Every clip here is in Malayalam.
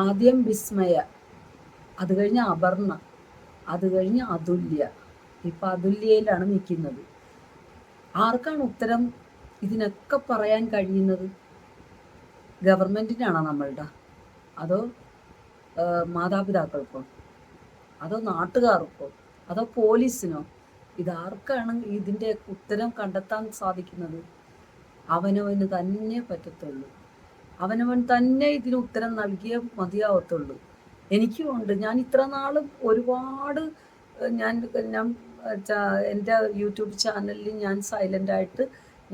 ആദ്യം വിസ്മയ, അത് കഴിഞ്ഞ് അപർണ, അത് കഴിഞ്ഞ് അതുല്യ. ഇപ്പം അതുല്യയിലാണ് നിൽക്കുന്നത്. ആർക്കാണ് ഉത്തരം ഇതിനൊക്കെ പറയാൻ കഴിയുന്നത്? ഗവൺമെൻറ്റിനാണോ നമ്മളുടെ? അതോ മാതാപിതാക്കൾക്കോ? അതോ നാട്ടുകാർക്കോ? അതോ പോലീസിനോ? ഇതാർക്കാണ് ഇതിൻ്റെ ഉത്തരം കണ്ടെത്താൻ സാധിക്കുന്നത്? അവനവന് തന്നെ പറ്റത്തുള്ളൂ. അവനവൻ തന്നെ ഇതിന് ഉത്തരം നൽകിയേ മതിയാവത്തുള്ളൂ. എനിക്കുമുണ്ട്. ഞാൻ ഇത്ര നാളും ഒരുപാട് ഞാൻ ഞാൻ എൻ്റെ യൂട്യൂബ് ചാനലിൽ ഞാൻ സൈലൻ്റായിട്ട്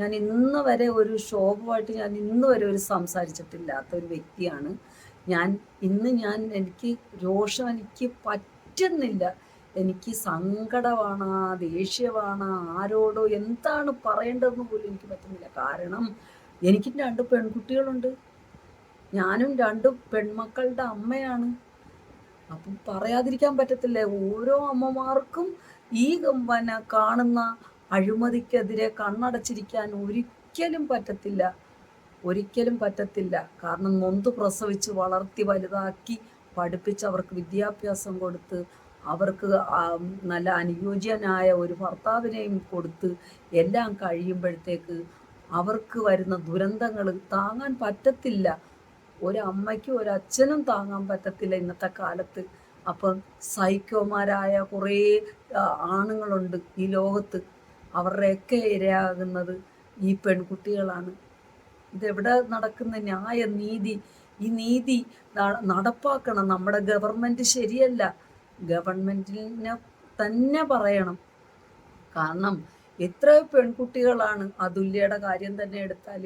ഞാൻ ഇന്ന് വരെ ഒരു ശോഭമായിട്ട് ഞാൻ ഇന്ന് വരെ ഒരു സംസാരിച്ചിട്ടില്ലാത്ത ഒരു വ്യക്തിയാണ് ഞാൻ. എനിക്ക് രോഷം എനിക്ക് പറ്റുന്നില്ല. എനിക്ക് സങ്കടമാണ്, ദേഷ്യമാണ്, ആരോടോ എന്താണ് പറയേണ്ടതെന്ന് പോലും എനിക്ക് പറ്റുന്നില്ല. കാരണം എനിക്കും 2 പെൺകുട്ടികളുണ്ട്. ഞാനും 2 പെൺമക്കളുടെ അമ്മയാണ്. അപ്പം പറയാതിരിക്കാൻ പറ്റത്തില്ല. ഓരോ അമ്മമാർക്കും ഈ കാണുന്ന അഴിമതിക്കെതിരെ കണ്ണടച്ചിരിക്കാൻ ഒരിക്കലും പറ്റത്തില്ല. ഒരിക്കലും പറ്റത്തില്ല. കാരണം നൊന്ത് പ്രസവിച്ച് വളർത്തി വലുതാക്കി പഠിപ്പിച്ച് അവർക്ക് വിദ്യാഭ്യാസം കൊടുത്ത് അവർക്ക് നല്ല അനുയോജ്യനായ ഒരു ഭർത്താവിനെയും കൊടുത്ത് എല്ലാം കഴിയുമ്പോഴത്തേക്ക് അവർക്ക് വരുന്ന ദുരന്തങ്ങൾ താങ്ങാൻ പറ്റത്തില്ല. ഒരമ്മയ്ക്കും ഒരച്ഛനും താങ്ങാൻ പറ്റത്തില്ല ഇന്നത്തെ കാലത്ത്. അപ്പം സൈക്കോമാരായ കുറേ ആണുങ്ങളുണ്ട് ഈ ലോകത്ത്. അവരുടെയൊക്കെ ഇരയാകുന്നത് ഈ പെൺകുട്ടികളാണ്. ഇതെവിടെ നടക്കുന്ന ന്യായ നീതി? ഈ നീതി നടപ്പാക്കണം. നമ്മുടെ ഗവൺമെൻറ് ശരിയല്ല. ഗവൺമെൻറ്റിനെ തന്നെ പറയണം. കാരണം എത്രയോ പെൺകുട്ടികളാണ്, അതുല്യയുടെ കാര്യം തന്നെ എടുത്താൽ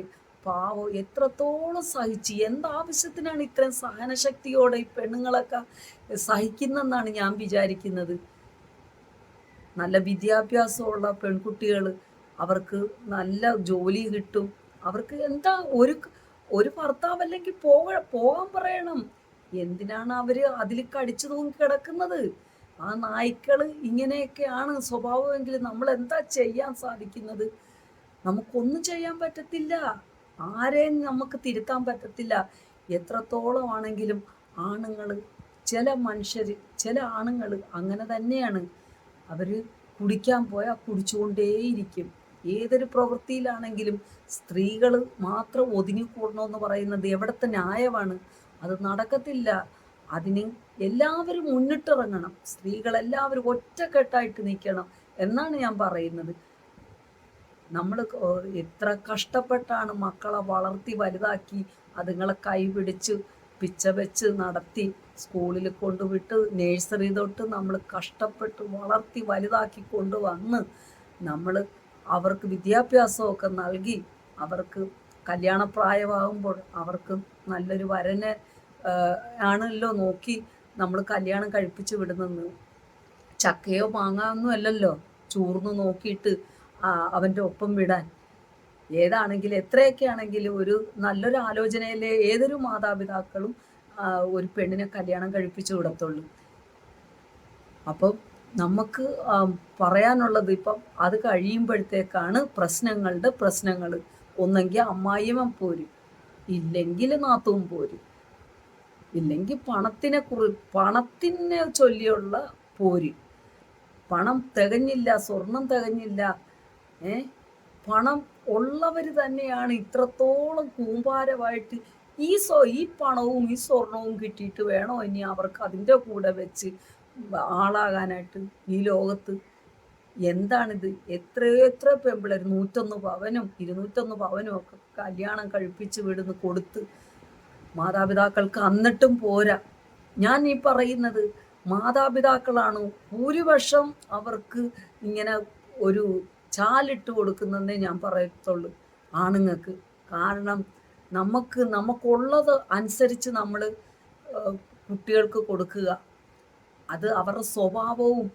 പാവം എത്രത്തോളം സഹിച്ച്, എന്താവശ്യത്തിനാണ് ഇത്രയും സഹനശക്തിയോടെ ഈ പെണ്ണുങ്ങളൊക്കെ സഹിക്കുന്നെന്നാണ് ഞാൻ വിചാരിക്കുന്നത്. നല്ല വിദ്യാഭ്യാസമുള്ള പെൺകുട്ടികൾ, അവർക്ക് നല്ല ജോലി കിട്ടും. അവർക്ക് എന്താ ഒരു ഭർത്താവല്ലെങ്കിൽ പോകാൻ പറയണം. എന്തിനാണ് അവർ അതിൽ കടിച്ചു തൂങ്ങി കിടക്കുന്നത്? ആ നായ്ക്കൾ ഇങ്ങനെയൊക്കെയാണ് സ്വഭാവമെങ്കിൽ നമ്മൾ എന്താ ചെയ്യാൻ സാധിക്കുന്നത്? നമുക്കൊന്നും ചെയ്യാൻ പറ്റത്തില്ല. ആരെയും നമുക്ക് തിരുത്താൻ പറ്റത്തില്ല. എത്രത്തോളം ആണെങ്കിലും ആണുങ്ങൾ, ചില മനുഷ്യർ, ചില ആണുങ്ങൾ അങ്ങനെ തന്നെയാണ്. അവർ കുടിക്കാൻ പോയാൽ കുടിച്ചുകൊണ്ടേയിരിക്കും. ഏതൊരു പ്രവൃത്തിയിലാണെങ്കിലും സ്ത്രീകൾ മാത്രം ഒതുങ്ങിക്കൂടണമെന്ന് പറയുന്നത് എവിടുത്തെ ന്യായമാണ്? അത് നടക്കത്തില്ല. അതിന് എല്ലാവരും മുന്നിട്ടിറങ്ങണം. സ്ത്രീകളെല്ലാവരും ഒറ്റക്കെട്ടായിട്ട് നിൽക്കണം എന്നാണ് ഞാൻ പറയുന്നത്. നമ്മൾ എത്ര കഷ്ടപ്പെട്ടാണ് മക്കളെ വളർത്തി വലുതാക്കി അതുങ്ങളെ കൈപിടിച്ച് പിച്ച വെച്ച് നടത്തി സ്കൂളിൽ കൊണ്ടുവിട്ട് നേഴ്സറി തൊട്ട് നമ്മൾ കഷ്ടപ്പെട്ട് വളർത്തി വലുതാക്കി കൊണ്ടുവന്ന് നമ്മൾ അവർക്ക് വിദ്യാഭ്യാസമൊക്കെ നൽകി അവർക്ക് കല്യാണപ്രായമാകുമ്പോൾ അവർക്ക് നല്ലൊരു വരനെ ആണല്ലോ നോക്കി നമ്മൾ കല്യാണം കഴിപ്പിച്ച് വിടുന്നത്. ചക്കയോ മാങ്ങയൊന്നും അല്ലല്ലോ ചൂർന്ന് നോക്കിയിട്ട് അവൻ്റെ ഒപ്പം വിടാൻ. ഏതാണെങ്കിലും എത്രയൊക്കെ ആണെങ്കിലും ഒരു നല്ലൊരു ആലോചനയിലെ ഏതൊരു മാതാപിതാക്കളും ഒരു പെണ്ണിനെ കല്യാണം കഴിപ്പിച്ചു വിടത്തുള്ളൂ. അപ്പം നമുക്ക് പറയാനുള്ളത് ഇപ്പം അത് കഴിയുമ്പോഴത്തേക്കാണ് പ്രശ്നങ്ങൾ. ഒന്നെങ്കിൽ അമ്മായിയമ്മ പോരും, ഇല്ലെങ്കിൽ നാത്തൂൻ പോരും, ഇല്ലെങ്കിൽ പണത്തിനെ ചൊല്ലിയുള്ള പോര്. പണം തികഞ്ഞില്ല, സ്വർണം തികഞ്ഞില്ല. പണം ഉള്ളവർ തന്നെയാണ് ഇത്രത്തോളം കൂമ്പാരമായിട്ട് ഈ പണവും ഈ സ്വർണവും കിട്ടിയിട്ട് വേണോ ഇനി അവർക്ക് അതിൻ്റെ കൂടെ വെച്ച് ആളാകാനായിട്ട് ഈ ലോകത്ത്? എന്താണിത്? എത്ര പെമ്പിളർ 101 പവനും 201 പവനും ഒക്കെ കല്യാണം കഴിപ്പിച്ച് വിടുന്ന് കൊടുത്ത് മാതാപിതാക്കൾക്ക് എന്നിട്ടും പോരാ. ഞാൻ ഈ പറയുന്നത് മാതാപിതാക്കളാണ് ഭൂരിപക്ഷം അവർക്ക് ഇങ്ങനെ ഒരു ചാലിട്ട് കൊടുക്കുന്നതെന്നേ ഞാൻ പറയത്തുള്ളൂ ആണുങ്ങൾക്ക്. കാരണം നമുക്കുള്ളത് അനുസരിച്ച് നമ്മൾ കുട്ടികൾക്ക് കൊടുക്കുക. അത് അവരുടെ സ്വഭാവവും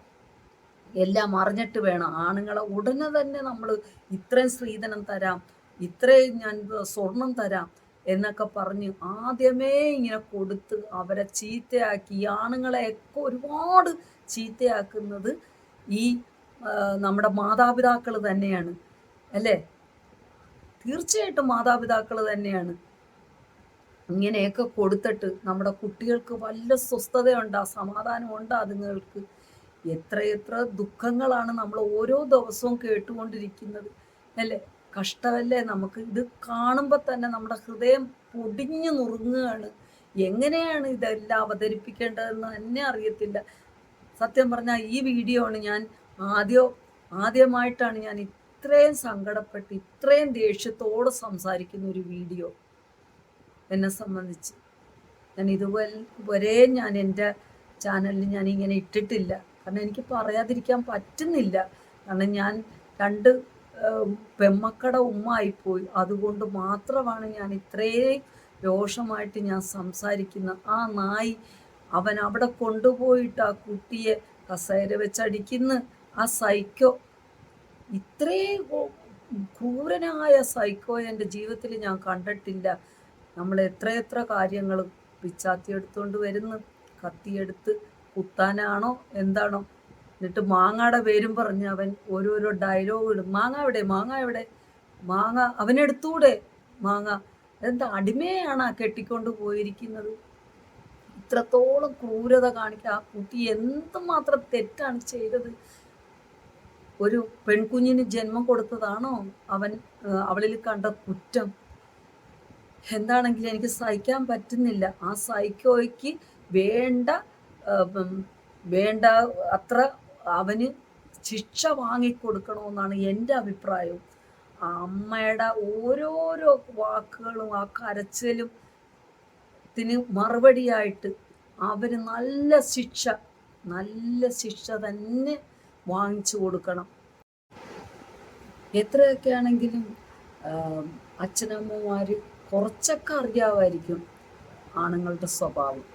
എല്ലാം അറിഞ്ഞിട്ട് വേണം. ആണുങ്ങളെ ഉടനെ തന്നെ നമ്മൾ ഇത്രയും സ്ത്രീധനം തരാം, ഇത്രയും ഞാൻ സ്വർണം തരാം എന്നൊക്കെ പറഞ്ഞ് ആദ്യമേ ഇങ്ങനെ കൊടുത്ത് അവരെ ചീത്തയാക്കി. ഈ ആണുങ്ങളെയൊക്കെ ഒരുപാട് ചീത്തയാക്കുന്നത് ഈ നമ്മുടെ മാതാപിതാക്കൾ തന്നെയാണ്, അല്ലേ? തീർച്ചയായിട്ടും മാതാപിതാക്കൾ തന്നെയാണ്. ഇങ്ങനെയൊക്കെ കൊടുത്തിട്ട് നമ്മുടെ കുട്ടികൾക്ക് വല്ല സ്വസ്ഥതയുണ്ടോ, സമാധാനമുണ്ടോ അതുങ്ങൾക്ക്? എത്രയെത്ര ദുഃഖങ്ങളാണ് നമ്മൾ ഓരോ ദിവസവും കേട്ടുകൊണ്ടിരിക്കുന്നത് അല്ലേ? കഷ്ടമല്ലേ നമുക്ക്? ഇത് കാണുമ്പോൾ തന്നെ നമ്മുടെ ഹൃദയം പൊടിഞ്ഞു നുറുങ്ങുകയാണ്. എങ്ങനെയാണ് ഇതെല്ലാം അവതരിപ്പിക്കേണ്ടതെന്ന് തന്നെ അറിയത്തില്ല. സത്യം പറഞ്ഞാൽ ഈ വീഡിയോ ആണ് ഞാൻ ആദ്യമായിട്ടാണ് ഞാൻ ഇത്രയും സങ്കടപ്പെട്ട് ഇത്രയും ദേഷ്യത്തോടെ സംസാരിക്കുന്ന ഒരു വീഡിയോ എന്നെ സംബന്ധിച്ച്. ഞാൻ ഇതുവരെ ഞാൻ എൻ്റെ ചാനലിൽ ഞാൻ ഇങ്ങനെ ഇട്ടിട്ടില്ല. കാരണം എനിക്ക് പറയാതിരിക്കാൻ പറ്റുന്നില്ല. കാരണം ഞാൻ 2 പെമ്മക്കളുടെ ഉമ്മ ആയിപ്പോയി. അതുകൊണ്ട് മാത്രമാണ് ഞാൻ ഇത്രയും രോഷമായിട്ട് ഞാൻ സംസാരിക്കുന്ന. ആ നായി അവൻ അവിടെ കൊണ്ടുപോയിട്ട് ആ കുട്ടിയെ കസേര വെച്ചടിക്കുന്ന ആ സൈക്കോ, ഇത്രയും ക്രൂരനായ സൈക്കോ എൻ്റെ ജീവിതത്തിൽ ഞാൻ കണ്ടിട്ടില്ല. നമ്മൾ എത്രയെത്ര കാര്യങ്ങൾ പിച്ചാത്തി എടുത്തുകൊണ്ട് വരുന്നു, കത്തിയെടുത്ത് കുത്താനാണോ എന്താണോ, എന്നിട്ട് മാങ്ങയുടെ പേരും പറഞ്ഞ് അവൻ ഓരോരോ ഡയലോഗ് ഇടും. മാങ്ങ എവിടെ, മാങ്ങ എവിടെ, മാങ്ങ അവനെടുത്തൂടെ മാങ്ങ? എന്താ അടിമയാണ് ആ കെട്ടിക്കൊണ്ട് പോയിരിക്കുന്നത്? ഇത്രത്തോളം ക്രൂരത കാണിക്കുക. ആ കുട്ടി എന്തുമാത്രം തെറ്റാണ് ചെയ്തത്? ഒരു പെൺകുഞ്ഞിന് ജന്മം കൊടുത്തതാണോ അവളിൽ കണ്ട കുറ്റം? എന്താണെങ്കിലും എനിക്ക് സഹിക്കാൻ പറ്റുന്നില്ല. ആ സൈക്കോയ്ക്ക് വേണ്ട അത്ര അവന് ശിക്ഷ വാങ്ങിക്കൊടുക്കണമെന്നാണ് എൻ്റെ അഭിപ്രായം. ആ അമ്മയുടെ ഓരോരോ വാക്കുകളും ആ കരച്ചിലും മറുപടിയായിട്ട് അവന് നല്ല ശിക്ഷ തന്നെ വാങ്ങിച്ചു കൊടുക്കണം. എത്രയൊക്കെ ആണെങ്കിലും അച്ഛനമ്മമാർ കുറച്ചൊക്കെ അറിയാമായിരിക്കും ആണുങ്ങളുടെ സ്വഭാവം.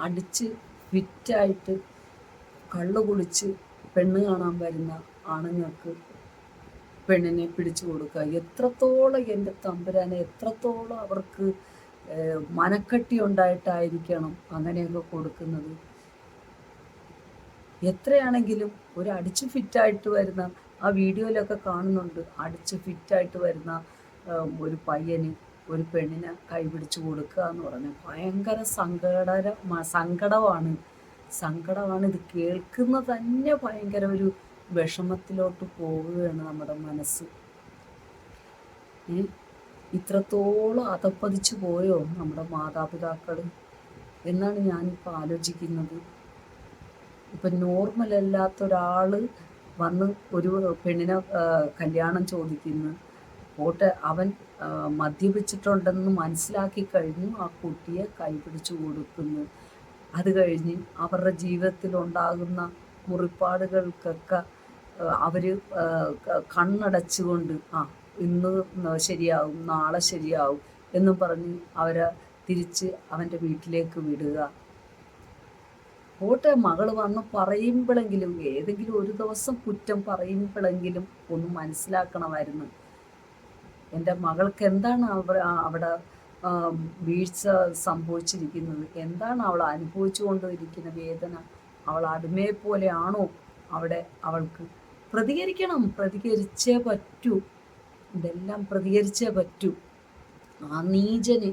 അടിച്ച് ഫിറ്റായിട്ട് കള്ളു കുടിച്ച് പെണ്ണ് കാണാൻ വരുന്ന ആണുങ്ങൾക്ക് പെണ്ണിനെ പിടിച്ചു കൊടുക്കുക. എത്രത്തോളം എൻ്റെ തമ്പുരാനെ, എത്രത്തോളം അവർക്ക് മനക്കട്ടി ഉണ്ടായിട്ടായിരിക്കണം അങ്ങനെയൊക്കെ കൊടുക്കുന്നത്. എത്രയാണെങ്കിലും ഒരു അടിച്ച് ഫിറ്റായിട്ട് വരുന്ന, ആ വീഡിയോയിലൊക്കെ കാണുന്നുണ്ട്, അടിച്ച് ഫിറ്റായിട്ട് വരുന്ന ഒരു പയ്യന് ഒരു പെണ്ണിനെ കൈപിടിച്ച് കൊടുക്കുക എന്ന് പറഞ്ഞാൽ ഭയങ്കര സങ്കടമാണ്. ഇത് കേൾക്കുന്ന തന്നെ ഭയങ്കര ഒരു വിഷമത്തിലോട്ട് പോവുകയാണ് നമ്മുടെ മനസ്സ്. ഇത്രത്തോളം അധപ്പതിച്ചു പോയോ നമ്മുടെ മാതാപിതാക്കൾ എന്നാണ് ഞാനിപ്പോൾ ആലോചിക്കുന്നത്. ഇപ്പം നോർമലല്ലാത്തൊരാൾ വന്ന് ഒരു പെണ്ണിനെ കല്യാണം ചോദിക്കുന്നു, പോട്ടെ അവൻ മദ്യപിച്ചിട്ടുണ്ടെന്ന് മനസ്സിലാക്കി കഴിഞ്ഞു ആ കുട്ടിയെ കൈപിടിച്ചു കൊടുക്കുന്നു. അത് കഴിഞ്ഞ് അവരുടെ ജീവിതത്തിലുണ്ടാകുന്ന മുറിപ്പാടുകൾക്കൊക്കെ അവർ കണ്ണടച്ചുകൊണ്ട് ഇന്ന് ശരിയാവും, നാളെ ശരിയാവും എന്നും പറഞ്ഞ് അവരെ തിരിച്ച് അവൻ്റെ വീട്ടിലേക്ക് വിടുക. പോട്ടെ, മകൾ വന്ന് പറയുമ്പോഴെങ്കിലും, ഏതെങ്കിലും ഒരു ദിവസം കുറ്റം പറയുമ്പോഴെങ്കിലും ഒന്ന് മനസ്സിലാക്കണമായിരുന്നു. എൻ്റെ മകൾക്ക് എന്താണ് അവിടെ വീഴ്ച സംഭവിച്ചിരിക്കുന്നത്, എന്താണ് അവൾ അനുഭവിച്ചു കൊണ്ടിരിക്കുന്ന വേദന, അവൾ അടിമയെ പോലെയാണോ അവിടെ? അവൾക്ക് പ്രതികരിച്ചേ പറ്റൂ. ഇതെല്ലാം പ്രതികരിച്ചേ പറ്റൂ. ആ നീചന്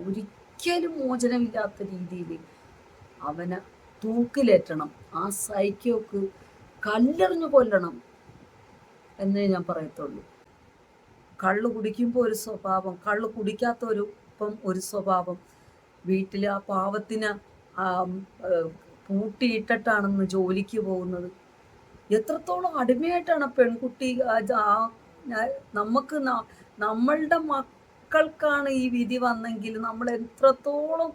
ഒരിക്കലും മോചനമില്ലാത്ത രീതിയിൽ അവനെ തൂക്കിലേറ്റണം. ആ സൈക്കോക്ക് കല്ലെറിഞ്ഞു കൊല്ലണം എന്നേ ഞാൻ പറയത്തുള്ളൂ. കള്ളു കുടിക്കുമ്പോൾ ഒരു സ്വഭാവം, കള്ളു കുടിക്കാത്തവരിപ്പം ഒരു സ്വഭാവം. വീട്ടിൽ ആ പാവത്തിന് പൂട്ടിയിട്ടിട്ടാണെന്ന് ജോലിക്ക് പോകുന്നത്. എത്രത്തോളം അടിമയായിട്ടാണ് പെൺകുട്ടി. നമ്മളുടെ മക്കൾക്കാണ് ഈ വിധി വന്നെങ്കിൽ നമ്മൾ എത്രത്തോളം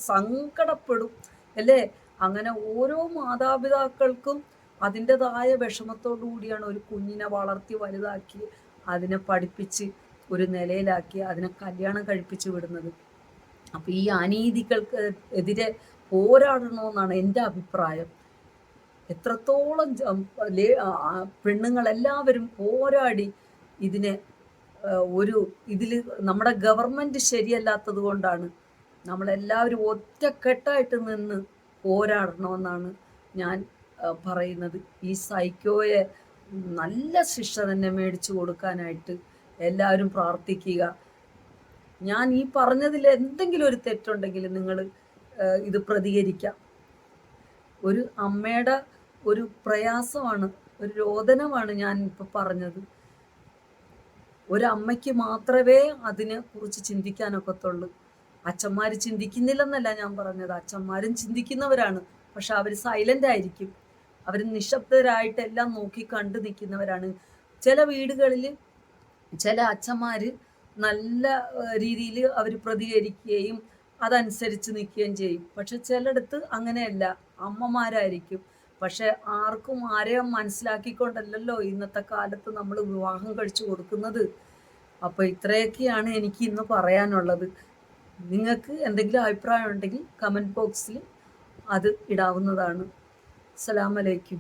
സങ്കടപ്പെടും അല്ലേ? അങ്ങനെ ഓരോ മാതാപിതാക്കൾക്കും അതിൻ്റെതായ വിഷമത്തോടു കൂടിയാണ് ഒരു കുഞ്ഞിനെ വളർത്തി വലുതാക്കി അതിനെ പഠിപ്പിച്ച് ഒരു നിലയിലാക്കി അതിനെ കല്യാണം കഴിപ്പിച്ച് വിടുന്നത്. അപ്പോൾ ഈ അനീതികൾക്ക് എതിരെ പോരാടണമെന്നാണ് എൻ്റെ അഭിപ്രായം. എത്രത്തോളം പെണ്ണുങ്ങളെല്ലാവരും പോരാടി ഇതിനെ ഇതിൽ നമ്മുടെ ഗവൺമെൻറ് ശരിയല്ലാത്തത് കൊണ്ടാണ് നമ്മളെല്ലാവരും ഒറ്റക്കെട്ടായിട്ട് നിന്ന് പോരാടണമെന്നാണ് ഞാൻ പറയുന്നത്. ഈ സൈക്കോയെ നല്ല ശിക്ഷ തന്നെ മേടിച്ചു കൊടുക്കാനായിട്ട് എല്ലാവരും പ്രാർത്ഥിക്കുക. ഞാൻ ഈ പറഞ്ഞതിൽ എന്തെങ്കിലും ഒരു തെറ്റുണ്ടെങ്കിൽ നിങ്ങൾ ഇത് പ്രതികരിക്കാം. ഒരു അമ്മയുടെ ഒരു പ്രയാസമാണ്, ഒരു രോദനമാണ് ഞാൻ ഇപ്പോൾ പറഞ്ഞത്. ഒരമ്മയ്ക്ക് മാത്രമേ അതിനെ കുറിച്ച് ചിന്തിക്കാനൊക്കത്തുള്ളൂ. അച്ഛന്മാർ ചിന്തിക്കുന്നില്ലെന്നല്ല ഞാൻ പറഞ്ഞത്, അച്ഛന്മാരും ചിന്തിക്കുന്നവരാണ്. പക്ഷെ അവർ സൈലൻ്റ് ആയിരിക്കും, അവർ നിശബ്ദരായിട്ട് എല്ലാം നോക്കി കണ്ടു നിൽക്കുന്നവരാണ്. ചില വീടുകളിൽ ചില അച്ഛന്മാർ നല്ല രീതിയിൽ അവർ പ്രതികരിക്കുകയും അതനുസരിച്ച് നിൽക്കുകയും ചെയ്യും. പക്ഷെ ചിലയിടത്ത് അങ്ങനെയല്ല, അമ്മമാരായിരിക്കും. പക്ഷെ ആർക്കും ആരെയും മനസ്സിലാക്കിക്കൊണ്ടല്ലല്ലോ ഇന്നത്തെ കാലത്ത് നമ്മൾ വിവാഹം കഴിച്ചു കൊടുക്കുന്നത്. അപ്പോൾ ഇത്രയൊക്കെയാണ് എനിക്ക് ഇന്ന് പറയാനുള്ളത്. നിങ്ങൾക്ക് എന്തെങ്കിലും അഭിപ്രായം ഉണ്ടെങ്കിൽ കമൻറ്റ് ബോക്സിൽ അത് ഇടാവുന്നതാണ്. അസ്സലാമു അലൈക്കും.